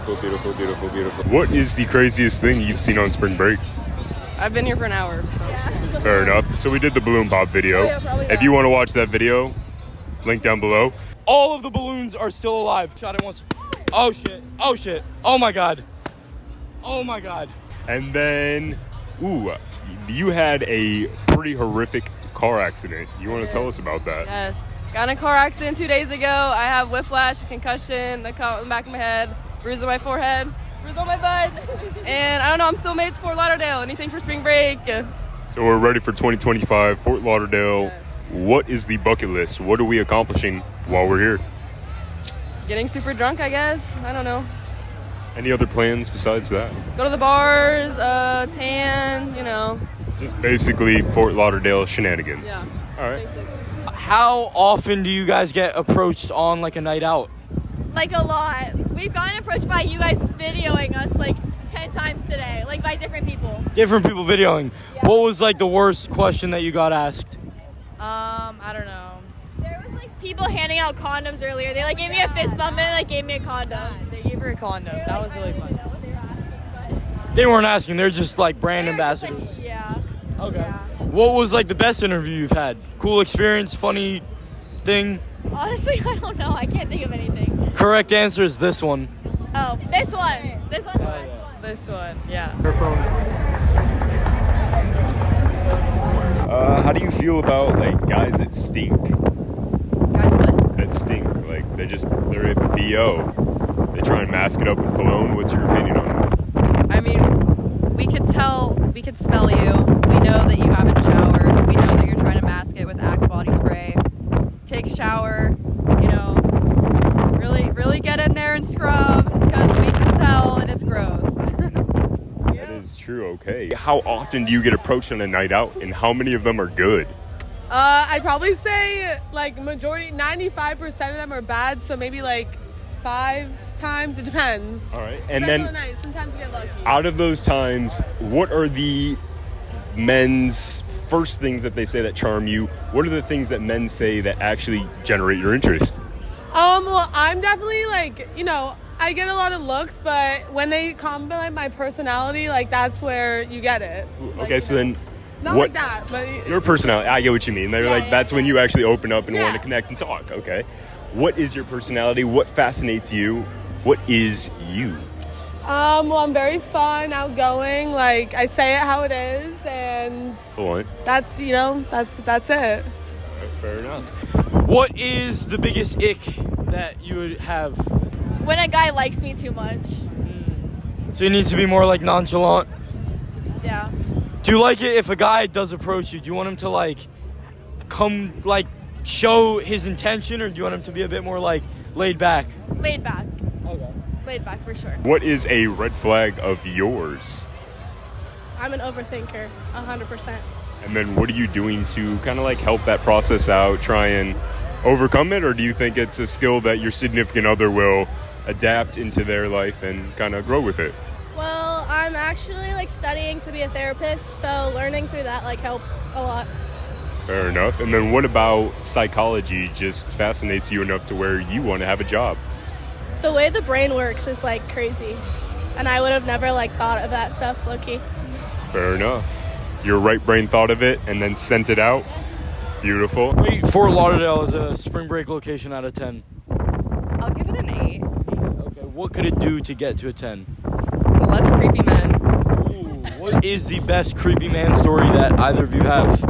Beautiful, beautiful, beautiful, beautiful. What is the craziest thing you've seen on spring break? I've been here for an hour. So. Fair enough. So we did the balloon pop video. Oh, yeah, probably if you want to watch that video, link down below. All of the balloons are still alive. Shot it once. Oh shit. Oh shit. Oh my god. Oh my god. And then, you had a pretty horrific car accident. You want to tell us about that? Yes. Got in a car accident 2 days ago. I have whiplash, concussion, the cut in the back of my head, bruise on my forehead, bruise on my butt. And I don't know, I'm still made it to Fort Lauderdale. Anything for spring break? So we're ready for 2025, Fort Lauderdale. Yes. What is the bucket list? What are we accomplishing while we're here? Getting super drunk, I guess. I don't know. Any other plans besides that? Go to the bars, tan, Just basically Fort Lauderdale shenanigans. Yeah. All right. How often do you guys get approached on like a night out? Like a lot. We've gotten approached by you guys videoing us like 10 times today, like by different people. Different people videoing. Yeah. What was like the worst question that you got asked? I don't know. There was like people handing out condoms earlier. They like gave me a fist bump and like gave me a condom. They gave her a condom. That was really fun. They weren't asking. They're just like brand ambassadors. Yeah. Okay. Yeah. What was like the best interview you've had? Cool experience, funny thing? Honestly, I don't know. I can't think of anything. Correct answer is this one. Oh, this one. This one. This one, yeah. How do you feel about like guys that stink? Guys, what? That stink. Like they're a BO. They try and mask it up with cologne. What's your opinion on that? I mean, we could smell you. We know that you haven't showered. We know that you're trying to mask it with Axe body spray. Take a shower, really get in there and scrub because we can tell and it's gross. That is true. Okay. How often do you get approached on a night out, and how many of them are good? I'd probably say like majority, 95% of them are bad. So maybe like 5 times. It depends. All right. And Depends then on the night. Sometimes we get lucky. out of those times, what are the men's first things that they say that charm you? What are the things that men say that actually generate your interest? Well, I'm definitely like, I get a lot of looks, but when they compliment my personality, like that's where you get it. Okay, so then Not what? like that, but Your personality, I get what you mean. They're Yeah, like, yeah, that's when you actually open up and Yeah. want to connect and talk. Okay. What is your personality? What fascinates you? What is you? well, I'm very fun, outgoing. Like I say it how it is, and Go on. that's that's it. Fair enough. What is the biggest ick that you would have? When a guy likes me too much. So you need to be more like nonchalant. Yeah. Do you like it if a guy does approach you? Do you want him to like come like show his intention, or do you want him to be a bit more like laid back? Laid back. Okay. Laid back for sure. What is a red flag of yours? I'm an overthinker, 100%. And then what are you doing to kind of like help that process out, try and overcome it? Or do you think it's a skill that your significant other will adapt into their life and kind of grow with it? Well, I'm actually like studying to be a therapist, so learning through that like helps a lot. Fair enough. And then what about psychology just fascinates you enough to where you want to have a job? The way the brain works is like crazy, and I would have never like thought of that stuff, low-key. Fair enough. Your right brain thought of it and then sent it out. Beautiful. Wait, Fort Lauderdale is a spring break location out of 10. I'll give it an 8. Okay, what could it do to get to a 10? Less creepy men. Ooh, what is the best creepy man story that either of you have?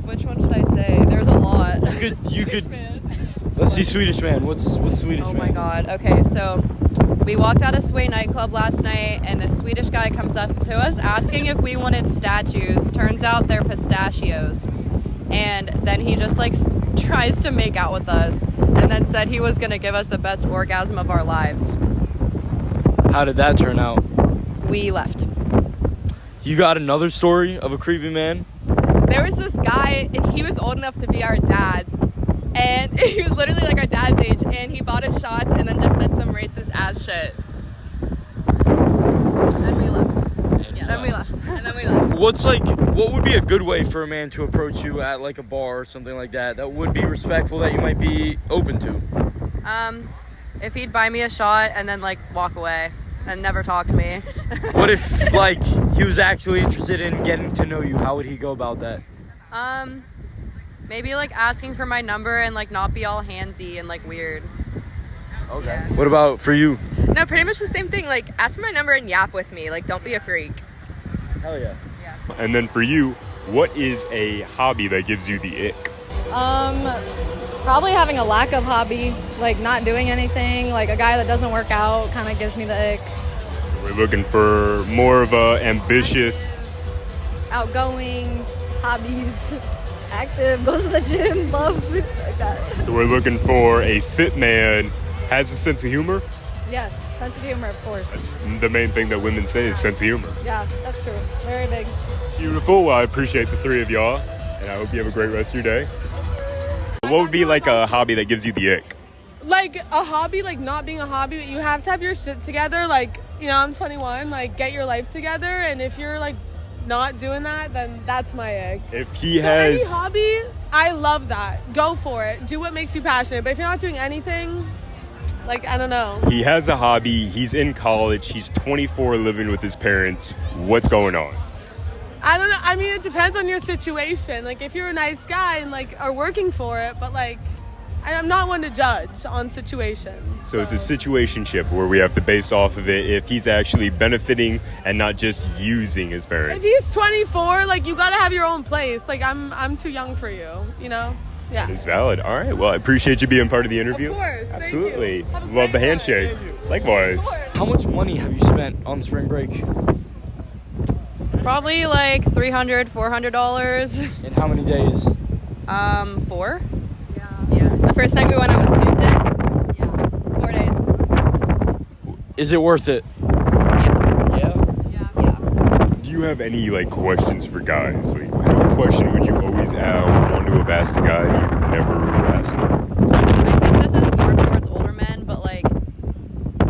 Which one should I say? There's a lot. You could. Let's see Swedish man. What's Swedish man? Oh my god. Okay, so we walked out of Sway nightclub last night, and this Swedish guy comes up to us asking if we wanted statues. Turns out they're pistachios. And then he just like tries to make out with us, and then said he was gonna give us the best orgasm of our lives. How did that turn out? We left. You got another story of a creepy man? There was this guy, and he was old enough to be our dad's, and he was literally like our dad's age, and he bought us shots and then just said some racist ass shit. Then we left. Then we left. And then we left. What would be a good way for a man to approach you at like a bar or something like that would be respectful, that you might be open to? If he'd buy me a shot and then like walk away and never talk to me. What if like he was actually interested in getting to know you? How would he go about that? Maybe like asking for my number and like not be all handsy and like weird. Okay. Yeah. What about for you? No, pretty much the same thing. Like, ask for my number and yap with me. Like, don't be a freak. Hell yeah. And then for you, what is a hobby that gives you the ick? Probably having a lack of hobby, like not doing anything. Like a guy that doesn't work out kind of gives me the ick. We're looking for more of a ambitious. Outgoing, hobbies, active, goes to the gym, love, like that. So we're looking for a fit man, has a sense of humor. Yes, sense of humor, of course. That's the main thing that women say is sense of humor. Yeah, that's true. Very big. Beautiful. Well, I appreciate the three of y'all, and I hope you have a great rest of your day. What would be like a hobby that gives you the ick? Like a hobby, like not being a hobby, you have to have your shit together. Like, you know, I'm 21, like get your life together. And if you're like not doing that, then that's my ick. If he So has... any hobby, I love that. Go for it. Do what makes you passionate. But if you're not doing anything, like, I don't know. He has a hobby, he's in college, he's 24 living with his parents. What's going on? I don't know. I mean, it depends on your situation. Like, if you're a nice guy and, like, are working for it, but, like, I'm not one to judge on situations. So it's a situationship where we have to base off of it if he's actually benefiting and not just using his If parents. he's 24, like, you gotta have your own place. Like, I'm too young for you, you know? Yeah. It's valid. All right. Well, I appreciate you being part of the interview. Of course. Thank Absolutely. you. Have a Love great the day. handshake. Likewise. How much money have you spent on spring break? Probably like $300, $400. In how many days? 4. Yeah. The first night we went out was Tuesday. Yeah. 4 days. Is it worth it? Yeah. Yeah. Yeah. Do you have any like questions for guys? Like, what question would you always want to have asked a guy you've never asked for? I think this is more towards older men, but like,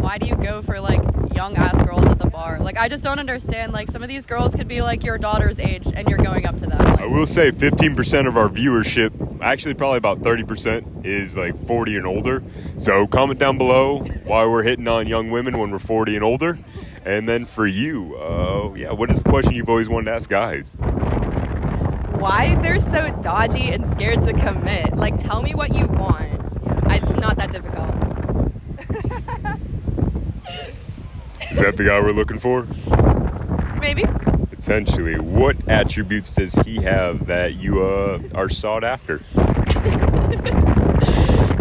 why do you go for like young ass girls at the bar? Like, I just don't understand. Like, some of these girls could be like your daughter's age, and you're going up to them. I will say 15% of our viewership, actually probably about 30%, is like 40 and older. So comment down below why we're hitting on young women when we're 40 and older. And then for you, what is the question you've always wanted to ask guys? Why they're so dodgy and scared to commit? Like, tell me what you want. It's not that difficult. Is that the guy we're looking for? Maybe. Potentially. What attributes does he have that you are sought after?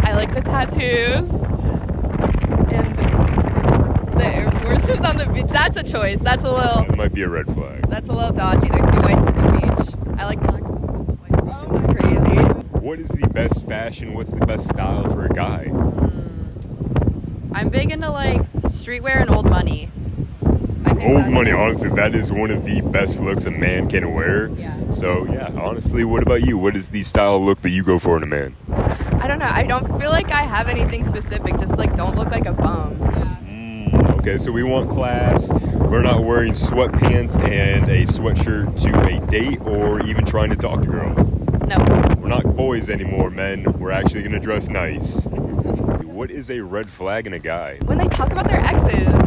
I like the tattoos. And the Air Forces on the beach. That's a choice. That's a little... That might be a red flag. That's a little dodgy. They're too white for the beach. I like black songs with the white beach. This is crazy. What is the best fashion? What's the best style for a guy? I'm big into like streetwear and old money. I think Old that's- money, honestly, that is one of the best looks a man can wear. Yeah. So, yeah, honestly, what about you? What is the style look that you go for in a man? I don't know. I don't feel like I have anything specific. Just like don't look like a bum. Okay, so we want class. We're not wearing sweatpants and a sweatshirt to a date or even trying to talk to girls. No. We're not boys anymore, men. We're actually going to dress nice. What is a red flag in a guy? When they talk about their exes.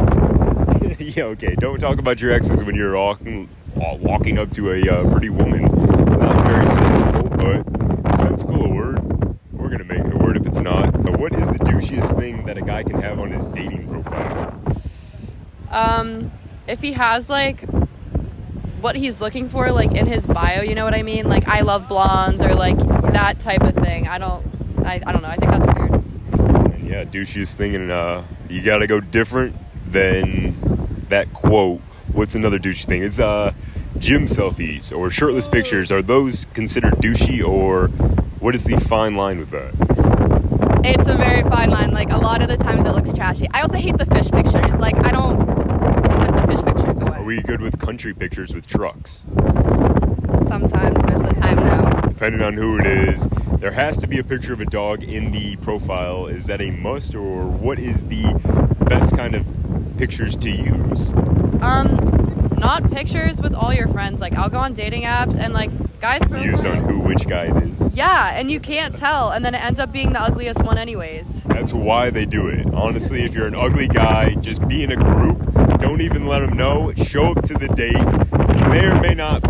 Yeah, okay. Don't talk about your exes when you're walking up to a pretty woman. It's not very sensible, but is sensible a word? We're going to make it a word if it's not. But what is the douchiest thing that a guy can have on his dating profile? If he has like what he's looking for like in his bio, you know what I mean? Like, I love blondes or like that type of thing. I don't know. I think that's weird. And yeah, douchiest thing, and you got to go different than that quote. What's another douchey thing? It's gym selfies or shirtless pictures. Are those considered douchey, or what is the fine line with that? It's a very fine line. Like, a lot of the times it looks trashy. I also hate the fish pictures. Like, I don't put the fish pictures away. Are we good with country pictures with trucks? Sometimes, most of the time, no. Depending on who it is, there has to be a picture of a dog in the profile. Is that a must, or what is the best kind of pictures to use? not pictures with all your friends. Like, I'll go on dating apps and like guys Views on which guy it is. Yeah, and you can't tell, and then it ends up being the ugliest one anyways. That's why they do it. Honestly, if you're an ugly guy, just be in a group. Don't even let them know. Show up to the date. You may or may not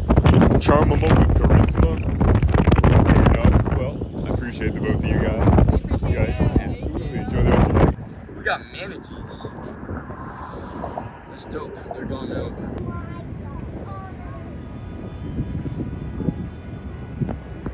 charm them up with charisma. Fair enough. Well, I appreciate the both of you guys. You guys absolutely enjoy the rest of your day. We got manatees. That's dope. They're going out.